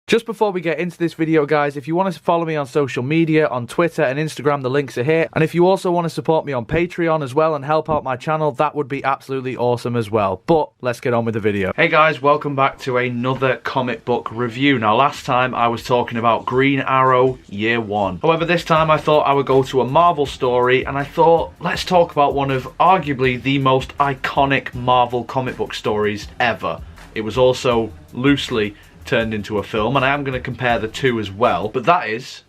Just before we get into this video, guys, if you want to follow me on social media, on Twitter and Instagram, the links are here. And if you also want to support me on Patreon as well and help out my channel, that would be absolutely awesome as well. But let's get on with the video. Hey guys, welcome back to another comic book review. Now, last time I was talking about Green Arrow Year 1. However, this time I thought I would go to a Marvel story, and I thought, let's talk about one of arguably the most iconic Marvel comic book stories ever. It was also loosely turned into a film, and I am going to compare the two as well, but that is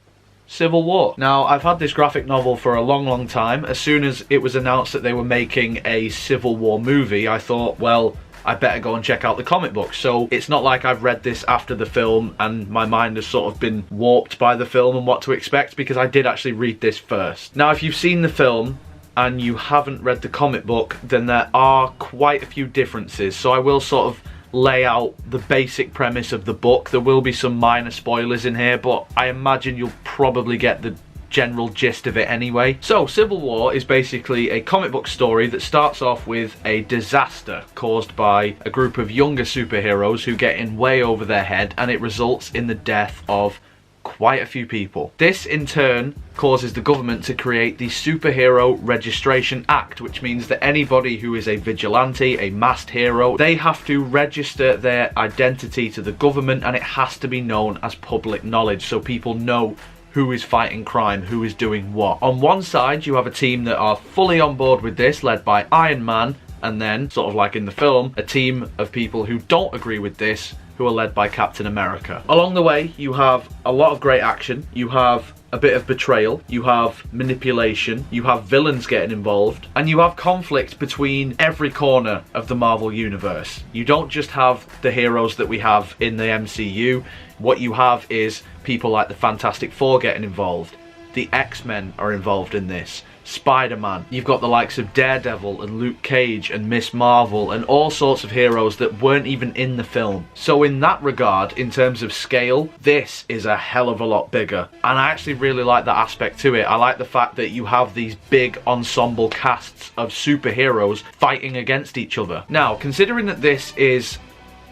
Civil War. Now, I've had this graphic novel for a long time. As soon as it was announced that they were making a Civil War movie, I thought, well, I better go and check out the comic book. So it's not like I've read this after the film and my mind has sort of been warped by the film and what to expect, because I did actually read this first. Now, if you've seen the film and you haven't read the comic book, then there are quite a few differences. So I will sort of lay out the basic premise of the book. There will be some minor spoilers in here, but I imagine you'll probably get the general gist of it anyway. So Civil War is basically a comic book story that starts off with a disaster caused by a group of younger superheroes who get in way over their head, and it results in the death of quite a few people. This in turn causes the government to create the Superhero Registration Act, which means that anybody who is a vigilante, a masked hero, they have to register their identity to the government, and it has to be known as public knowledge so people know who is fighting crime, who is doing what. On one side you have a team that are fully on board with this, led by Iron Man, and then, sort of like in the film, a team of people who don't agree with this, who are led by Captain America. Along the way, you have a lot of great action, you have a bit of betrayal, you have manipulation, you have villains getting involved, and you have conflict between every corner of the Marvel Universe. You don't just have the heroes that we have in the MCU, what you have is people like the Fantastic Four getting involved. The X-Men are involved in this. Spider-Man. You've got the likes of Daredevil and Luke Cage and Miss Marvel and all sorts of heroes that weren't even in the film. So in that regard, in terms of scale, this is a hell of a lot bigger. And I actually really like that aspect to it. I like the fact that you have these big ensemble casts of superheroes fighting against each other. Now, considering that this is,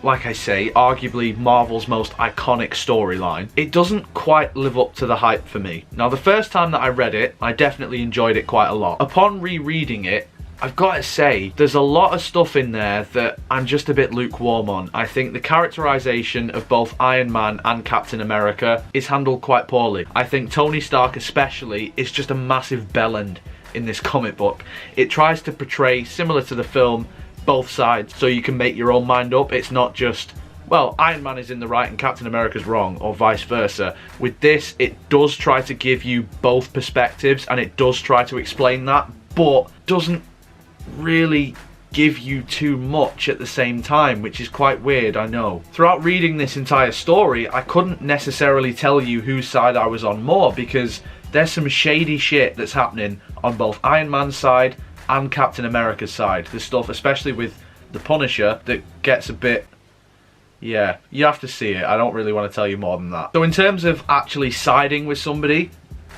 like I say, arguably Marvel's most iconic storyline, it doesn't quite live up to the hype for me. Now, the first time that I read it, I definitely enjoyed it quite a lot. Upon rereading it, I've got to say, there's a lot of stuff in there that I'm just a bit lukewarm on. I think the characterization of both Iron Man and Captain America is handled quite poorly. I think Tony Stark especially is just a massive bellend in this comic book. It tries to portray, similar to the film, both sides, so you can make your own mind up. It's not just, well, Iron Man is in the right and Captain America's wrong, or vice versa. With this, it does try to give you both perspectives, and it does try to explain that, but doesn't really give you too much at the same time, which is quite weird, I know. Throughout reading this entire story, I couldn't necessarily tell you whose side I was on more, because there's some shady shit that's happening on both Iron Man's side and Captain America's side. There's stuff, especially with the Punisher, that gets a bit, yeah, you have to see it. I don't really want to tell you more than that. So in terms of actually siding with somebody,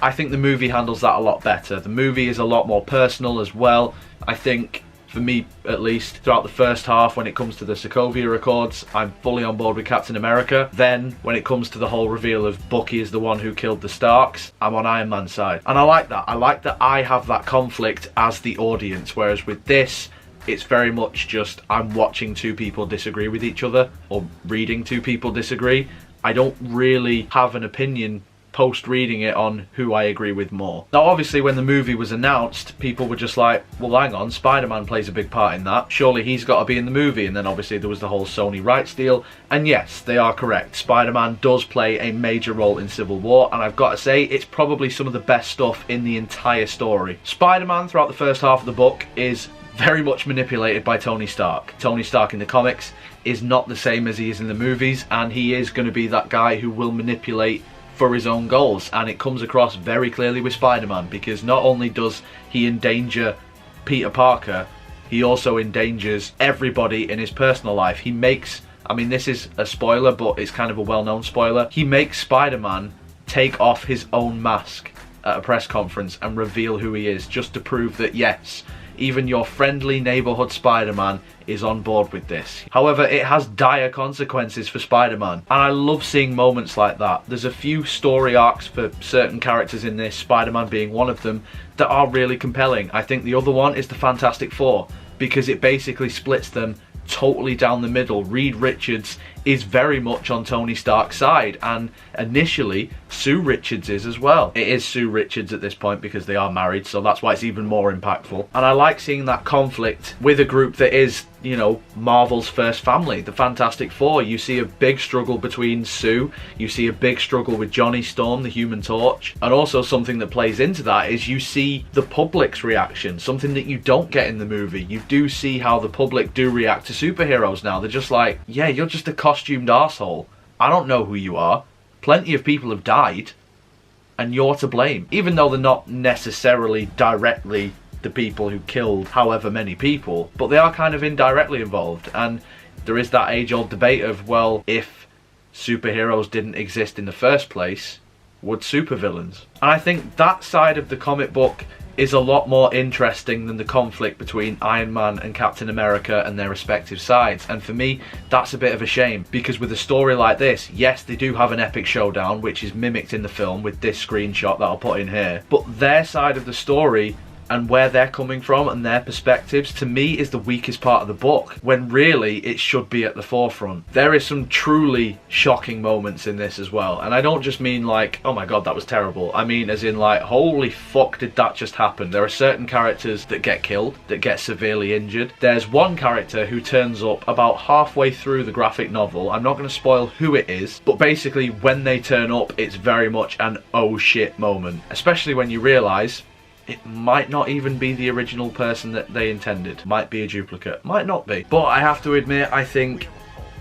I think the movie handles that a lot better. The movie is a lot more personal as well. I think, for me at least, throughout the first half, when it comes to the Sokovia Accords, I'm fully on board with Captain America. Then, when it comes to the whole reveal of Bucky is the one who killed the Starks, I'm on Iron Man's side. And I like that. I like that I have that conflict as the audience, whereas with this, it's very much just I'm watching two people disagree with each other, or reading two people disagree. I don't really have an opinion post reading it on who I agree with more. Now, obviously, when the movie was announced, people were just like, well, hang on, Spider-Man plays a big part in that, surely he's got to be in the movie. And then obviously there was the whole Sony rights deal, and yes, they are correct, Spider-Man does play a major role in Civil War, and I've got to say, it's probably some of the best stuff in the entire story. Spider-Man, throughout the first half of the book, is very much manipulated by Tony Stark. Tony Stark in the comics is not the same as he is in the movies, and he is going to be that guy who will manipulate for his own goals, and it comes across very clearly with Spider-Man, because not only does he endanger Peter Parker, he also endangers everybody in his personal life. He makes, I mean, this is a spoiler, but it's kind of a well-known spoiler, he makes Spider-Man take off his own mask at a press conference and reveal who he is, just to prove that yes, even your friendly neighborhood Spider-Man is on board with this. However, it has dire consequences for Spider-Man, and I love seeing moments like that. There's a few story arcs for certain characters in this, Spider-Man being one of them, that are really compelling. I think the other one is the Fantastic Four, because it basically splits them totally down the middle. Reed Richards is very much on Tony Stark's side, and initially Sue Richards is as well. It is Sue Richards at this point because they are married, so that's why it's even more impactful. And I like seeing that conflict with a group that is, you know, Marvel's first family, the Fantastic Four. You see a big struggle between Sue, you see a big struggle with Johnny Storm, the Human Torch, and also something that plays into that is you see the public's reaction, something that you don't get in the movie. You do see how the public do react to superheroes now. They're just like, yeah, you're just a costumed arsehole. I don't know who you are. Plenty of people have died, and you're to blame. Even though they're not necessarily directly the people who killed however many people, but they are kind of indirectly involved. And there is that age-old debate of, well, if superheroes didn't exist in the first place, would supervillains? And I think that side of the comic book is a lot more interesting than the conflict between Iron Man and Captain America and their respective sides. And for me, that's a bit of a shame, because with a story like this, yes, they do have an epic showdown, which is mimicked in the film with this screenshot that I'll put in here, but their side of the story and where they're coming from and their perspectives, to me, is the weakest part of the book, when really it should be at the forefront. There is some truly shocking moments in this as well, and I don't just mean like, oh my god, that was terrible. I mean as in like, holy fuck, did that just happen? There are certain characters that get killed, that get severely injured. There's one character who turns up about halfway through the graphic novel. I'm not going to spoil who it is, but basically when they turn up, it's very much an oh shit moment, especially when you realise it might not even be the original person that they intended. Might be a duplicate, might not be. But I have to admit, I think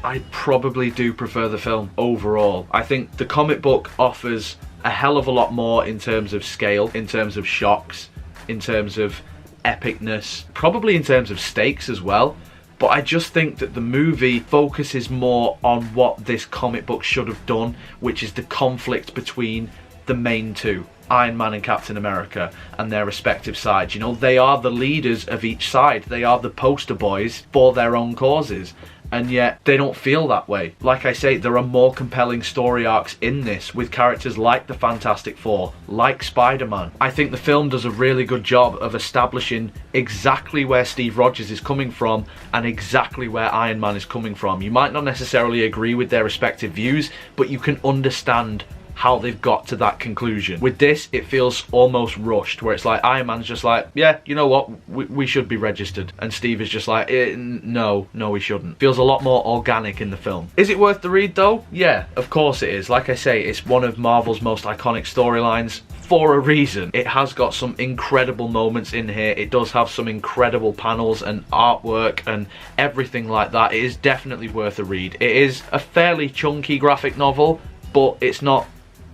I probably do prefer the film overall. I think the comic book offers a hell of a lot more in terms of scale, in terms of shocks, in terms of epicness, probably in terms of stakes as well. But I just think that the movie focuses more on what this comic book should have done, which is the conflict between the main two, Iron Man and Captain America, and their respective sides. You know, they are the leaders of each side. They are the poster boys for their own causes. And yet, they don't feel that way. Like I say, there are more compelling story arcs in this, with characters like the Fantastic Four, like Spider-Man. I think the film does a really good job of establishing exactly where Steve Rogers is coming from and exactly where Iron Man is coming from. You might not necessarily agree with their respective views, but you can understand how they've got to that conclusion. With this, it feels almost rushed, where it's like Iron Man's just like, yeah, you know what, we should be registered, and Steve is just like, no, we shouldn't. Feels a lot more organic in the film. Is it worth the read though? Yeah, of course it is. Like I say, it's one of Marvel's most iconic storylines for a reason. It has got some incredible moments in here. It does have some incredible panels and artwork and everything like that. It is definitely worth a read. It is a fairly chunky graphic novel, but it's not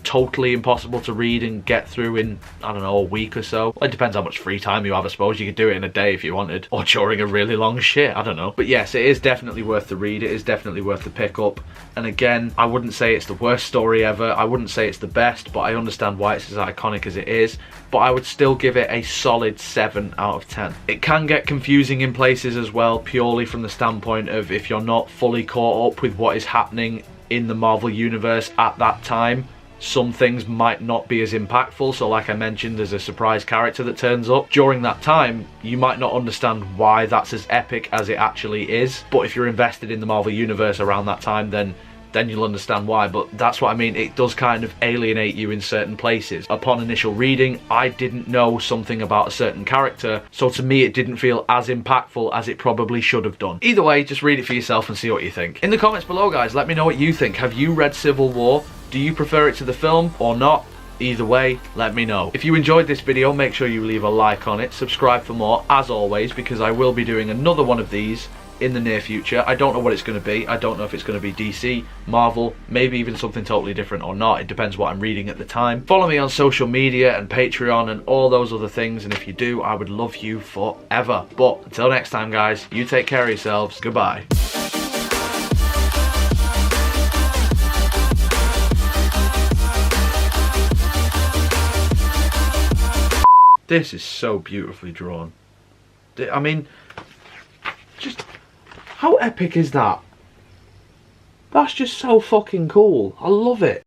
totally impossible to read and get through in, I don't know, a week or so. Well, it depends how much free time you have, I suppose. You could do it in a day if you wanted, or during a really long shit, I don't know. But yes, it is definitely worth the read. It is definitely worth the pick up. And again, I wouldn't say it's the worst story ever. I wouldn't say it's the best, but I understand why it's as iconic as it is. But I would still give it a solid 7 out of 10. It can get confusing in places as well, purely from the standpoint of if you're not fully caught up with what is happening in the Marvel Universe at that time. Some things might not be as impactful, so like I mentioned, there's a surprise character that turns up. During that time, you might not understand why that's as epic as it actually is, but if you're invested in the Marvel Universe around that time, then you'll understand why. But that's what I mean, it does kind of alienate you in certain places. Upon initial reading, I didn't know something about a certain character, so to me it didn't feel as impactful as it probably should have done. Either way, just read it for yourself and see what you think. In the comments below, guys, let me know what you think. Have you read Civil War? Do you prefer it to the film or not? Either way, let me know. If you enjoyed this video, make sure you leave a like on it, subscribe for more, as always, because I will be doing another one of these in the near future. I don't know what it's going to be. I don't know if it's going to be DC, Marvel, maybe even something totally different or not. It depends what I'm reading at the time. Follow me on social media and Patreon and all those other things, and if you do, I would love you forever. But until next time, guys, you take care of yourselves. Goodbye. This is so beautifully drawn. I mean, just how epic is that? That's just so fucking cool. I love it.